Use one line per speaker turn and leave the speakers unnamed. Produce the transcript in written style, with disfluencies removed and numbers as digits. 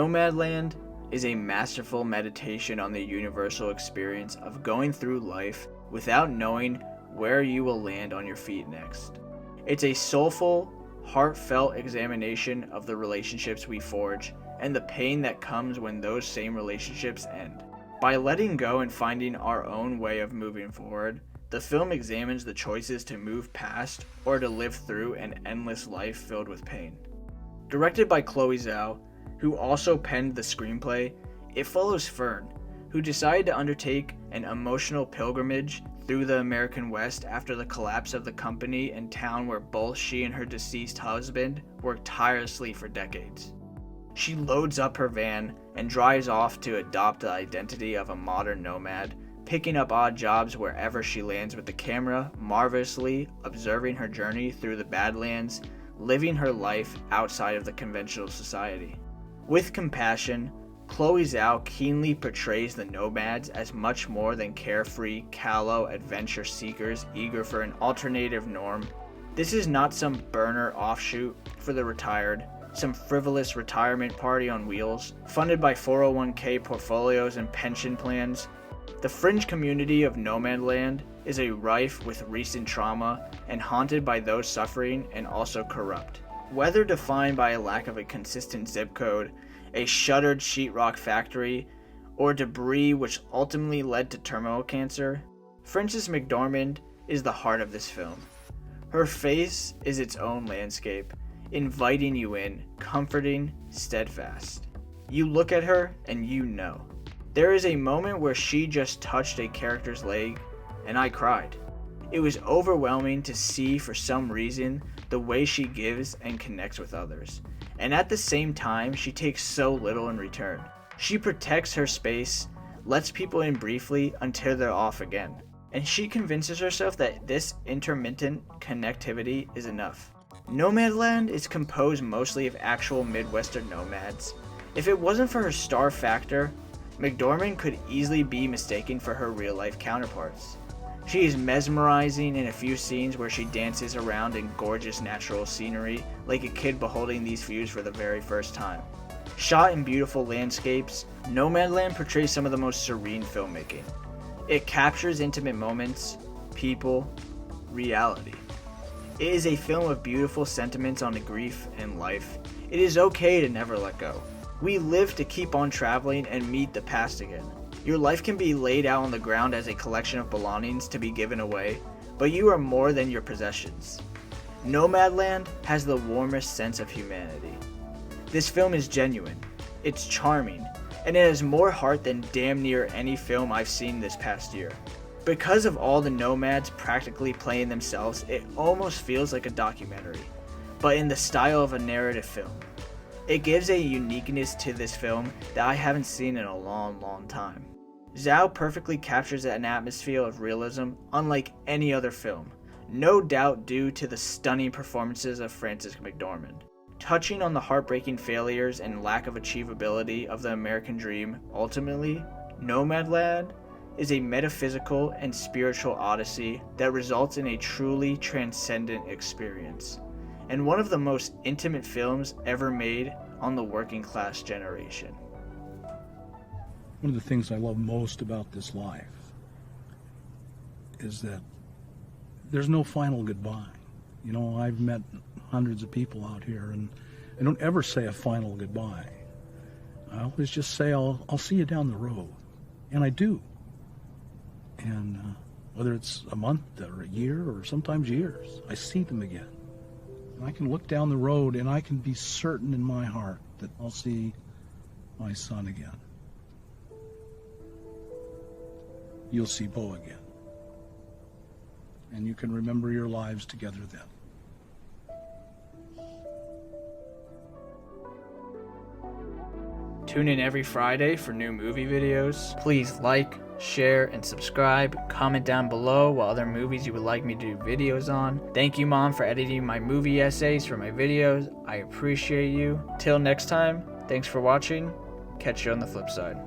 Nomadland is a masterful meditation on the universal experience of going through life without knowing where you will land on your feet next. It's a soulful, heartfelt examination of the relationships we forge and the pain that comes when those same relationships end. By letting go and finding our own way of moving forward, the film examines the choices to move past or to live through an endless life filled with pain. Directed by Chloe Zhao, who also penned the screenplay, it follows Fern, who decided to undertake an emotional pilgrimage through the American West after the collapse of the company and town where both she and her deceased husband worked tirelessly for decades. She loads up her van and drives off to adopt the identity of a modern nomad, picking up odd jobs wherever she lands with the camera marvelously observing her journey through the Badlands, living her life outside of the conventional society. With compassion, Chloe Zhao keenly portrays the nomads as much more than carefree, callow adventure seekers eager for an alternative norm. This is not some burner offshoot for the retired, some frivolous retirement party on wheels, funded by 401k portfolios and pension plans. The fringe community of Nomadland is rife with recent trauma and haunted by those suffering and also corrupt. Whether defined by a lack of a consistent zip code, a shuttered sheetrock factory, or debris which ultimately led to terminal cancer, Frances McDormand is the heart of this film. Her face is its own landscape, inviting you in, comforting, steadfast. You look at her and you know. There is a moment where she just touched a character's leg, and I cried. It was overwhelming to see, for some reason, the way she gives and connects with others. And at the same time, she takes so little in return. She protects her space, lets people in briefly until they're off again. And she convinces herself that this intermittent connectivity is enough. Nomadland is composed mostly of actual Midwestern nomads. If it wasn't for her star factor, McDormand could easily be mistaken for her real-life counterparts. She is mesmerizing in a few scenes where she dances around in gorgeous natural scenery like a kid beholding these views for the very first time. Shot in beautiful landscapes, Nomadland portrays some of the most serene filmmaking. It captures intimate moments, people, reality. It is a film of beautiful sentiments on grief and life. It is okay to never let go. We live to keep on traveling and meet the past again. Your life can be laid out on the ground as a collection of belongings to be given away, but you are more than your possessions. Nomadland has the warmest sense of humanity. This film is genuine, it's charming, and it has more heart than damn near any film I've seen this past year. Because of all the nomads practically playing themselves, it almost feels like a documentary, but in the style of a narrative film. It gives a uniqueness to this film that I haven't seen in a long time. Zhao perfectly captures an atmosphere of realism unlike any other film, no doubt due to the stunning performances of Frances McDormand. Touching on the heartbreaking failures and lack of achievability of the American dream, ultimately, Nomadland is a metaphysical and spiritual odyssey that results in a truly transcendent experience, and one of the most intimate films ever made on the working class generation.
One of the things I love most about this life is that there's no final goodbye. You know, I've met hundreds of people out here, and I don't ever say a final goodbye. I always just say, I'll see you down the road. And I do. And whether it's a month or a year or sometimes years, I see them again. And I can look down the road and I can be certain in my heart that I'll see my son again. You'll see Bo again. And you can remember your lives together then.
Tune in every Friday for new movie videos. Please like, share, and subscribe. Comment down below what other movies you would like me to do videos on. Thank you, Mom, for editing my movie essays for my videos. I appreciate you. Till next time, thanks for watching. Catch you on the flip side.